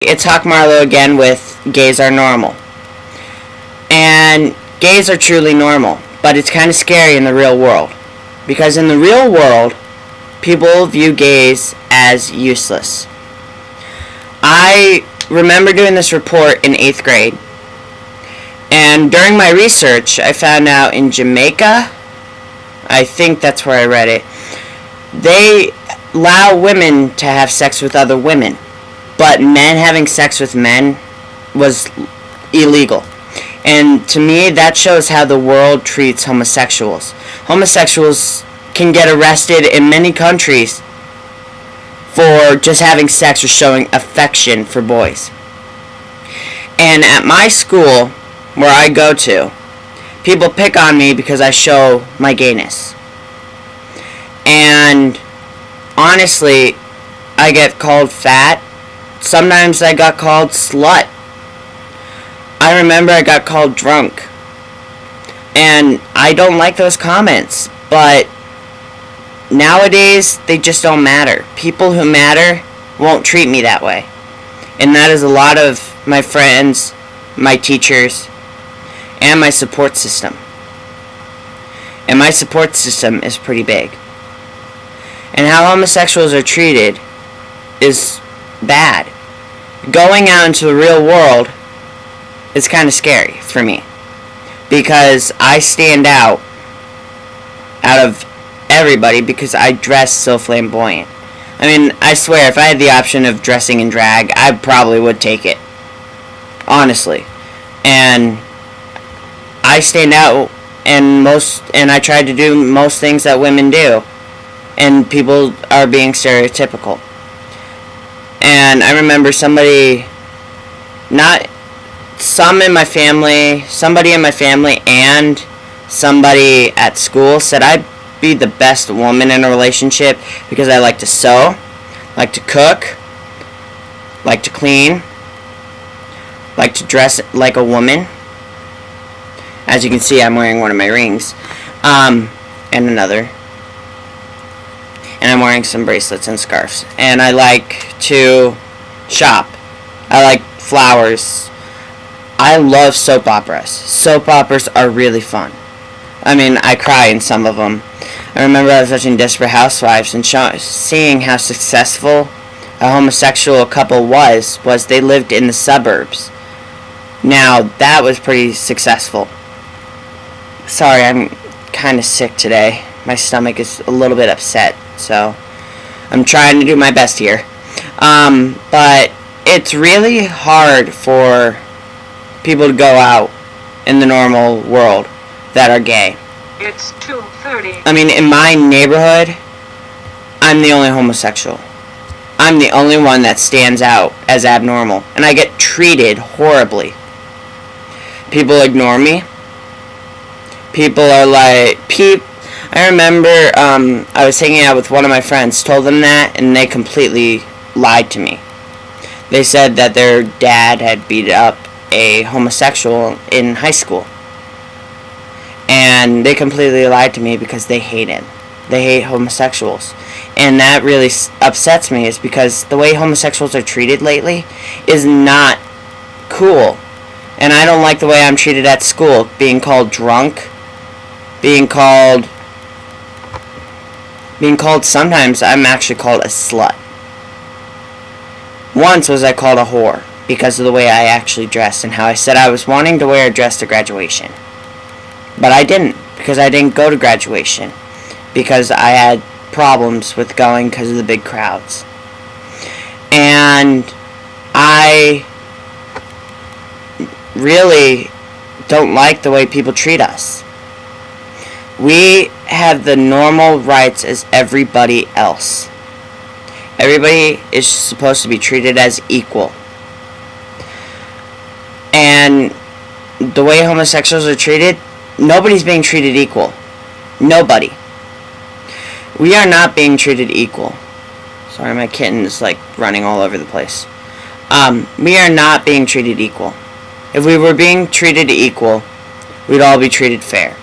It's Hawk Marlowe again with Gays Are Normal. And gays are truly normal, but it's kind of scary in the real world. Because in the real world, people view gays as useless. I remember doing this report in 8th grade. And during my research, I found out in Jamaica, I think that's where I read it, they allow women to have sex with other women. But men having sex with men was illegal. And to me, that shows how the world treats homosexuals. Homosexuals can get arrested in many countries for just having sex or showing affection for boys. And at my school, where I go to, people pick on me because I show my gayness. And honestly, I get called fat. Sometimes I got called slut. I remember I got called drunk. And I don't like those comments, but nowadays they just don't matter. People who matter won't treat me that way. And that is a lot of my friends, my teachers, and my support system. And my support system is pretty big. And how homosexuals are treated is bad. Going out into the real world is kind of scary for me, because I stand out of everybody because I dress so flamboyant. I mean, I swear, if I had the option of dressing in drag, I probably would take it. Honestly. And I stand out, and I try to do most things that women do. And people are being stereotypical. And I remember somebody in my family and somebody at school said I'd be the best woman in a relationship because I like to sew, like to cook, like to clean, like to dress like a woman. As you can see, I'm wearing one of my rings, and another. And I'm wearing some bracelets and scarves. And I like to shop. I like flowers. I love soap operas. Soap operas are really fun. I mean, I cry in some of them. I remember I was watching Desperate Housewives and seeing how successful a homosexual couple was they lived in the suburbs. Now, that was pretty successful. Sorry, I'm kind of sick today. My stomach is a little bit upset, so I'm trying to do my best here. But it's really hard for people to go out in the normal world that are gay. It's 2:30. I mean, in my neighborhood, I'm the only homosexual. I'm the only one that stands out as abnormal, and I get treated horribly. People ignore me. People are like, I remember I was hanging out with one of my friends, told them that, and they completely lied to me. They said that their dad had beat up a homosexual in high school. And they completely lied to me because they hate him. They hate homosexuals. And that really upsets me, is because the way homosexuals are treated lately is not cool. And I don't like the way I'm treated at school, being called drunk, being called sometimes I'm actually called a slut. Once was I called a whore because of the way I actually dressed and how I said I was wanting to wear a dress to graduation. But I didn't, because I didn't go to graduation, because I had problems with going because of the big crowds. And I really don't like the way people treat us. We have the normal rights as everybody else. Everybody is supposed to be treated as equal. And the way homosexuals are treated, nobody's being treated equal. Nobody. We are not being treated equal. Sorry, my kitten is like running all over the place. We are not being treated equal. If we were being treated equal, we'd all be treated fair.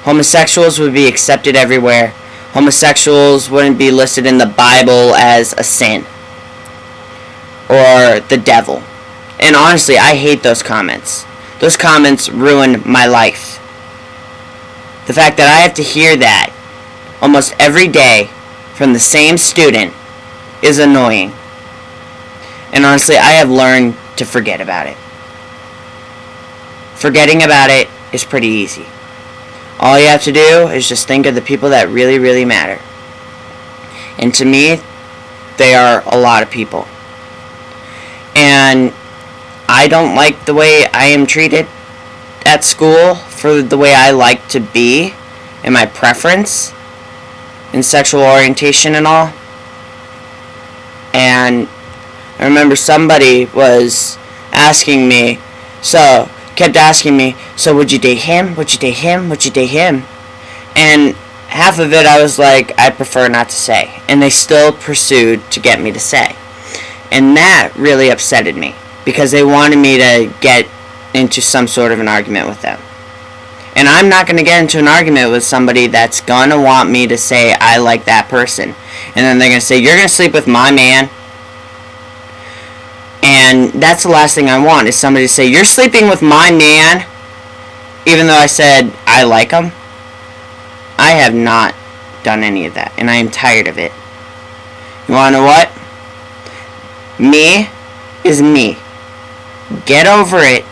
Homosexuals would be accepted everywhere. Homosexuals wouldn't be listed in the Bible as a sin. or the devil. And honestly, I hate those comments. Those comments ruin my life. The fact that I have to hear that almost every day from the same student is annoying. And honestly, I have learned to forget about it. Forgetting about it is pretty easy. All you have to do is just think of the people that really, really matter. And to me, they are a lot of people. And I don't like the way I am treated at school for the way I like to be and my preference in sexual orientation and all. And I remember somebody was asking me, kept asking me, so would you date him? Would you date him? Would you date him? And half of it I was like, I prefer not to say. And they still pursued to get me to say. And that really upsetted me, because they wanted me to get into some sort of an argument with them. And I'm not going to get into an argument with somebody that's going to want me to say I like that person. And then they're going to say, you're going to sleep with my man. And that's the last thing I want, is somebody to say, you're sleeping with my man, even though I said I like him. I have not done any of that, and I am tired of it. You want to know what? Me is me. Get over it.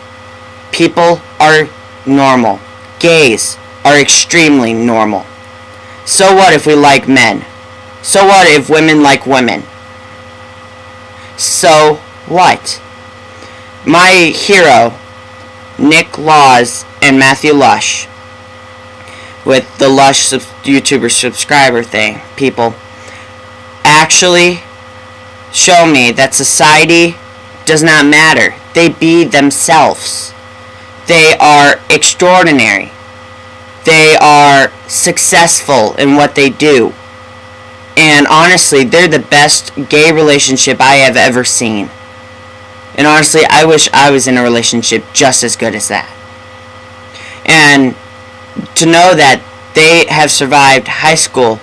People are normal. Gays are extremely normal. So what if we like men? So what if women like women? So what? My hero, Nick Laws and Matthew Lush, with the Lush YouTuber subscriber thing, people, actually show me that society does not matter. They be themselves. They are extraordinary. They are successful in what they do. And honestly, they're the best gay relationship I have ever seen. And honestly, I wish I was in a relationship just as good as that. And to know that they have survived high school,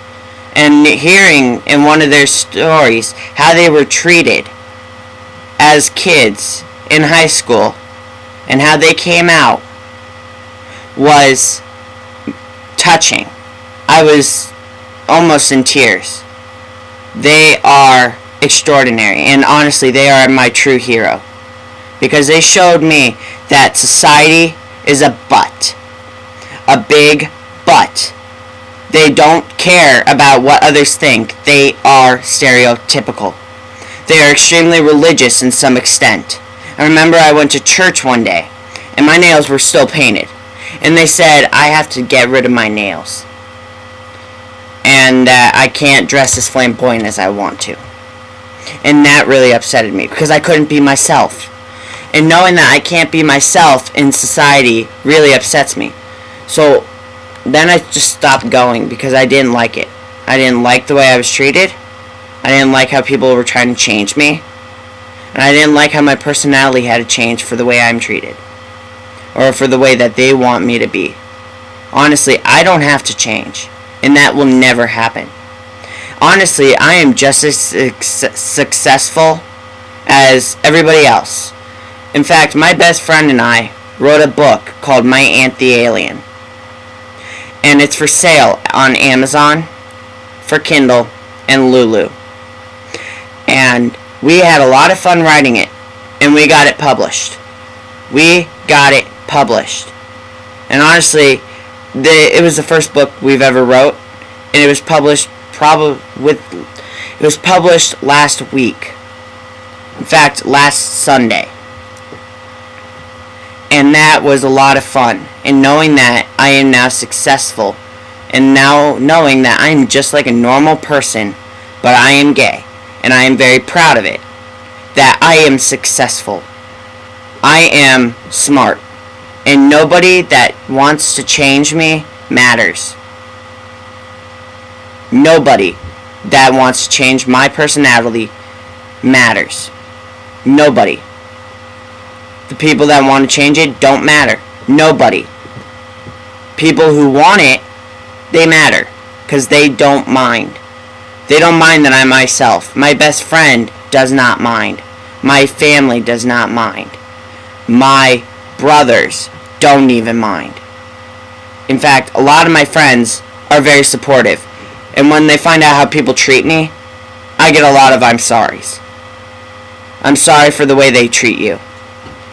and hearing in one of their stories how they were treated as kids in high school and how they came out was touching. I was almost in tears. They are extraordinary, and honestly, they are my true hero, because they showed me that society is a butt. A big butt. They don't care about what others think. They are stereotypical. They are extremely religious in some extent. I remember I went to church one day, and my nails were still painted. And they said I have to get rid of my nails. And I can't dress as flamboyant as I want to. And that really upsetted me, because I couldn't be myself. And knowing that I can't be myself in society really upsets me. So then I just stopped going, because I didn't like it. I didn't like the way I was treated. I didn't like how people were trying to change me. And I didn't like how my personality had to change for the way I'm treated, or for the way that they want me to be. Honestly, I don't have to change, and that will never happen. Honestly, I am just as successful as everybody else. In fact, my best friend and I wrote a book called My Aunt the Alien. And it's for sale on Amazon, for Kindle, and Lulu. And we had a lot of fun writing it, and we got it published. We got it published. And honestly, it was the first book we've ever wrote, and it was published last week. In fact, last Sunday. And that was a lot of fun. And knowing that I am now successful, and now knowing that I am just like a normal person, but I am gay, and I am very proud of it, that I am successful. I am smart. And nobody that wants to change me matters. Nobody that wants to change my personality matters. Nobody. The people that want to change it don't matter. Nobody. People who want it, they matter, because they don't mind. They don't mind that I'm myself. My best friend does not mind. My family does not mind. My brothers don't even mind. In fact, a lot of my friends are very supportive. And when they find out how people treat me, I get a lot of I'm sorries. I'm sorry for the way they treat you.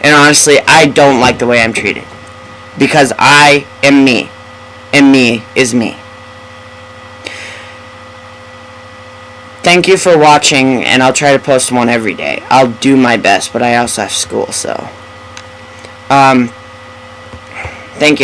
And honestly, I don't like the way I'm treated. Because I am me. And me is me. Thank you for watching, and I'll try to post one every day. I'll do my best, but I also have school, so. Thank you.